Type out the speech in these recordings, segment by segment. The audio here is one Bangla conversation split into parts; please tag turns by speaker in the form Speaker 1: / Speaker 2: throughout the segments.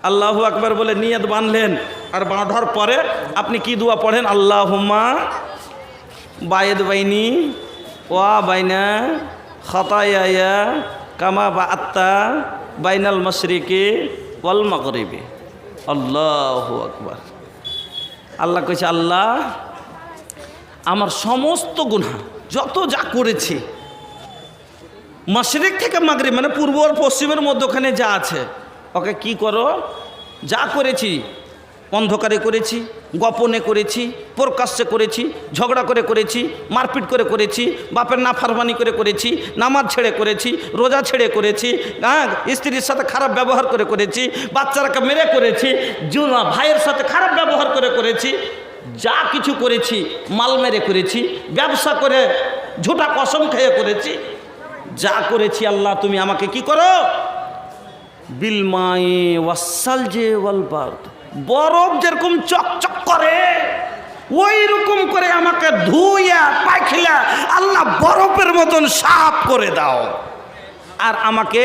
Speaker 1: আল্লাহু আকবার বলে নিয়ত বাঁধলেন। আর বাঁধার পরে আপনি কি দোয়া পড়েন? আল্লাহুম্মা বায়েদ বাইনি ওয়া বাইনা খাতায়ায়া কামা বাআত্তা বাইনাল মাশরিকি ওয়াল মাগরিবি। আল্লাহু আকবার। আল্লাহ কইছে, আল্লাহ আমার সমস্ত গুনাহ যত যা করেছি, মাশরিক থেকে মাগরিব মানে পূর্ব আর পশ্চিমের মধ্যখানে যা আছে, ওকে কি করো? যা করেছি, অন্ধকারে করেছি, গোপনে করেছি, প্রকাশ্যে করেছি, ঝগড়া করে করেছি, মারপিট করে করেছি, বাপের নাফরমানি করে করেছি, নামাজ ছেড়ে করেছি, রোজা ছেড়ে করেছি, হ্যাঁ, স্ত্রীর সাথে খারাপ ব্যবহার করে করেছি, বাচ্চারাকে মেরে করেছি, ভাইয়ের সাথে খারাপ ব্যবহার করে করেছি, যা কিছু করেছি, মাল মেরে করেছি, ব্যবসা করে ঝুটা কসম খেয়ে করেছি, যা করেছি আল্লাহ তুমি আমাকে কি করো? বিল মায়ে ওয়াসালজে ওয়াল বারদ, বরফ যেরকম চকচক করে ওই রকম করে আমাকে ধুইয়া পাখিলা আল্লাহ বরফের মতন সাফ করে দাও। আর আমাকে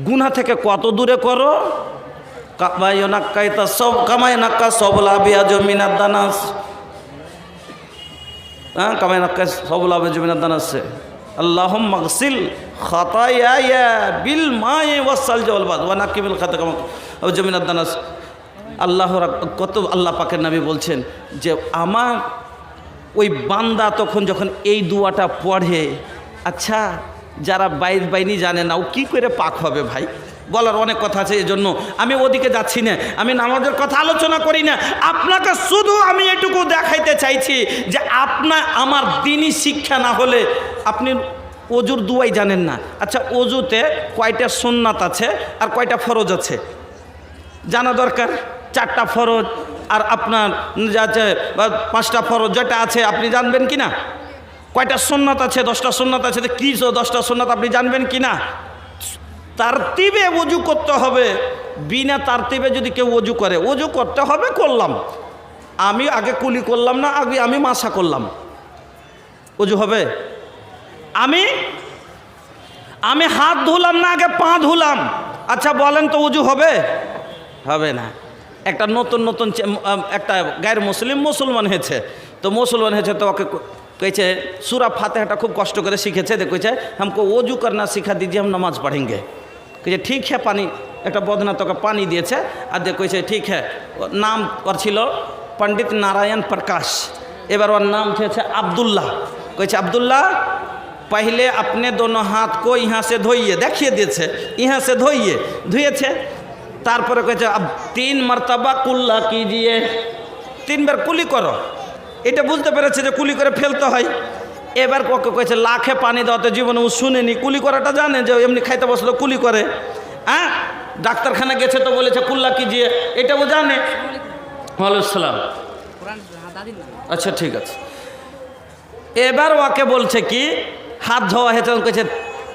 Speaker 1: গুনাহ থেকে কত দূরে করো? কামায়নাক্কাইতা সব কামায়নাক্কা সবলা বিয়াজমিনাদ দানাস, হ্যাঁ, কামায়নাক্কা সবলা বিয়াজমিনাদ দানাস। আল্লাহুম্মা গসিল খাতায়ায়া বিল মায়ে ওয়াসালজি ওয়াল বারদ ওয়া নাকিবিল খাতা কামা বিয়াজমিনাদ দানাস। কত আল্লাহ পাকের নবী বলছেন যে আমার ওই বান্দা তখন যখন এই দুয়াটা পড়ে, আচ্ছা যারা বাইনি জানে না ও কী করে পাক হবে ভাই? বলার অনেক কথা আছে, এই জন্য আমি ওদিকে যাচ্ছি না, আমি নামাজের কথা আলোচনা করি না। আপনাকে শুধু আমি এটুকু দেখাইতে চাইছি যে আমার দ্বীনি শিক্ষা না হলে আপনি ওজুর দুয়াই জানেন না। আচ্ছা, ওজুতে কয়টা সুন্নাত আছে আর কয়টা ফরজ আছে জানা দরকার। 4টা ফরজ আর আপনার যাচ্ছে 5টা ফরজ যেটা আছে আপনি জানবেন কি না? কয়টা সুন্নাত আছে? 10টা সুন্নাত আছে। কি 10টা সুন্নাত আপনি জানবেন কি না? তারতিবে ওযু করতে হবে। বিনা তারতিবে যদি কেউ ওযু করে, ওযু করতে হবে, করলাম আমি আগে কুলি করলাম না, আগে আমি মাসা করলাম, ওযু হবে? আমি হাত ধুলাম না, আগে পা ধুলাম, আচ্ছা বলেন তো ওযু হবে? হবে না। একটা নতুন একটা গায়ের মুসলমান হয়েছে, তো ওকে কইছে सूरा फातिहा खूब कष्ट করে শিখেছে, কইছে हमको वजू करना सिखा दीजिए, हम नमाज पढ़ेंगे। कहे ठीक है, पानी एक बदना তোকে पानी दिए और कहे ठीक है। नाम और ছিল पंडित नारायण प्रकाश, এবার ওর नाम थे अब्दुल्ला। कहे अब्दुल्ला पहले अपने दोनों हाथ को यहाँ से धोइए, देखिए दिए यहाँ से धोइए, धुएছে। তারপরে কইছে अब 3 मरतबा कुल्ला कीजिए, 3 বার কুলি করো। এটা বুঝতে পেরেছে যে কুলি করে ফেলতে হয়। এবার ওকে কইছে লাখে পানি দাওতে, জীবনে ও শুনেনি, কুলি করাটা জানে যে এমনি খাইতে বসলো কুলি করে। হ্যাঁ, ডাক্তারখানা গেছে তো বলেছে কুল্লা कीजिए, এটা ও জানে। ওয়ালাইকুম সালাম। আচ্ছা ঠিক আছে। এবার ওকে বলছে কি হাত ধোয়া হয়েছে, কইছে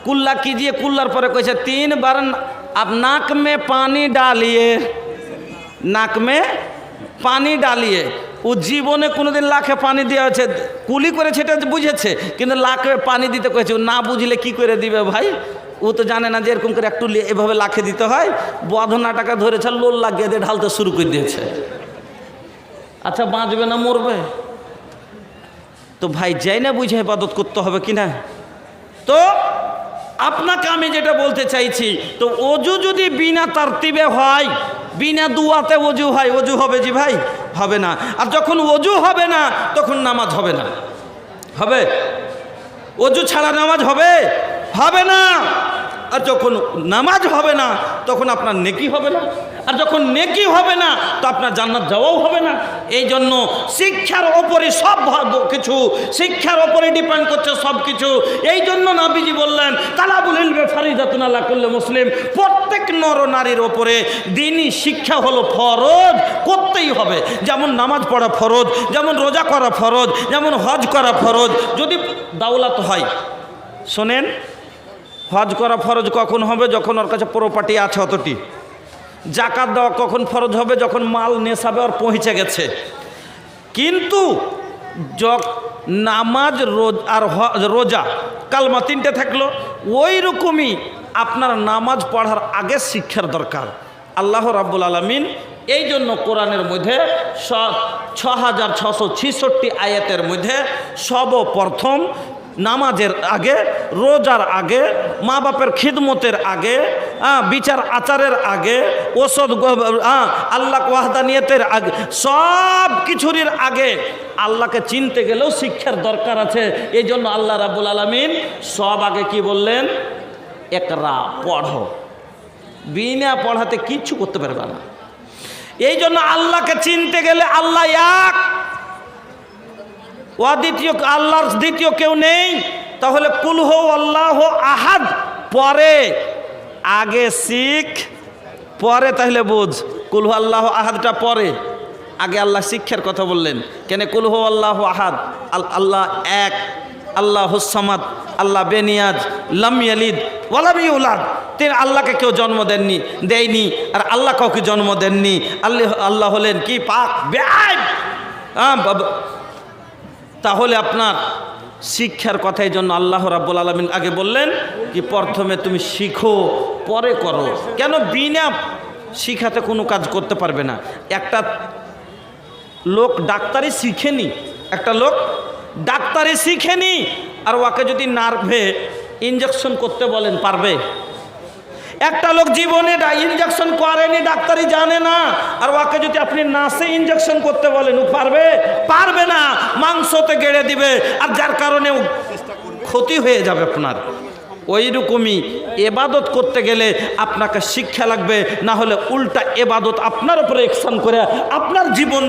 Speaker 1: कुल्ला कीजिए, कुल्लार পরে কইছে 3 बार अब नाक में पानी डालिए, नाक में पानी डालिए। ও জীবনে কোনোদিন লাখে পানি দেওয়া হয়েছে, কুলি করেছে এটা বুঝেছে, কিন্তু লাখে পানি দিতে কয়েছে। ও না বুঝলে কি করে দিবে ভাই? ও তো জানে না যে এরকম করে একটু এভাবে লাখে দিতে হয়। বধনা টাকা ধরেছে, লোল লাগিয়ে দিয়ে ঢালতে শুরু করে দিয়েছে। আচ্ছা বাঁচবে না মরবে? তো ভাই যাই না বুঝে ইবাদত করতে হবে কি না? তো আপনাকে আমি যেটা বলতে চাইছি, তো ওযু যদি বিনা তারতিবে হয়, বিনা দুয়াতে ওযু হয়, ওযু হবে জি ভাই? হবে না। আর যখন ওযু হবে না তখন নামাজ হবে না। হবে? ওযু ছাড়া নামাজ হবে? হবে না। আর যখন নামাজ হবে না তখন আপনার নেকি হবে না, আর যখন নেকি হবে না তো আপনার জান্নাত যাওয়াও হবে না। এই জন্য শিক্ষার ওপরে সব কিছু, শিক্ষার ওপরে ডিপেন্ড করছে সব কিছু। এই জন্য নবীজি বললেন তালাবুল ইলমি ফারিদাতুন আলা কুল্লি মুসলিম, প্রত্যেক নর নারীর ওপরে দ্বীনি শিক্ষা হলো ফরজ, করতেই হবে। যেমন নামাজ পড়া ফরজ, যেমন রোজা করা ফরজ, যেমন হজ করা ফরজ। যদি দাওলাত হয়, শোনেন, হজ করা ফরজ কখন হবে? যখন ওর কাছে প্রপার্টি আছে অতটি। জাকাত দেওয়া কখন ফরজ হবে? যখন মাল নেশাবে ওর পৌঁছে গেছে। কিন্তু নামাজ আর রোজা, কালমা 3টে থাকলো, ওই রকমই আপনার নামাজ পড়ার আগে শিক্ষার দরকার। আল্লাহ রাব্বুল আলামিন এই জন্য কোরআনের মধ্যে 6666 আয়াতের মধ্যে সর্বপ্রথম নামাজের আগে, রোজার আগে, মা বাপের খিদমতের আগে, বিচার আচারের আগে, ওষুধ আল্লাহ ওয়াহদানিয়তের আগে, সব কিছুর আগে আল্লাহকে চিনতে গেলেও শিক্ষার দরকার আছে। এই জন্য আল্লাহ রাব্বুল আলামিন সব আগে কি বললেন? একরা, পড়ো। বিনা পড়াতে কিচ্ছু করতে পারবে না। এই জন্য আল্লাহকে চিনতে গেলে আল্লাহ এক, অদ্বিতীয়, আল্লাহর দ্বিতীয় কেউ নেই। তাহলে কুল হু আল্লাহু আহাদ পরে, আগে শিখ পরে তাহলে বুঝ। কুল হু আল্লাহু আহাদটা পরে, আগে আল্লাহ শিক্ষার কথা বললেন। কেন? কুল হু আল্লাহু আহাদ, আল্লাহ এক, আল্লাহুস সামাদ, আল্লাহ বেনিয়াজ, লাম ইয়ালিদ ওয়া লাম ইউলাদ। তিনি আল্লাহকে কেউ জন্ম দেয়নি, আর আল্লাহ কাউকে জন্ম দেননি। আল্লাহ হলেন কি? পাক, বেআইব। তাহলে আপনার শিক্ষার কথা, এই জন্য আল্লাহ রাব্বুল আলামিন আগে বললেন কি প্রথমে তুমি শিখো পরে করো। কেন? বিনা শিখাতে কোনো কাজ করতে পারবে না। একটা লোক ডাক্তারি শিখেনি, একটা লোক ডাক্তারি শিখেনি, আর ওকে যদি নার্ভে ইঞ্জেকশন করতে বলেন পারবে? একটা লোক জীবনে ইঞ্জেকশন করেনি, ডাক্তারি জানে না, আর ওকে যদি আপনি নাসে ইঞ্জেকশন করতে বলেন ও পারবে? পারবে না। মাংসতে গেড়ে দিবে, আর যার কারণে ক্ষতি হয়ে যাবে আপনার। ওই রকমই এবাদত করতে গেলে আপনাকে শিক্ষা লাগবে, না হলে উল্টা এবাদত আপনার উপরে একশন করে আপনার জীবন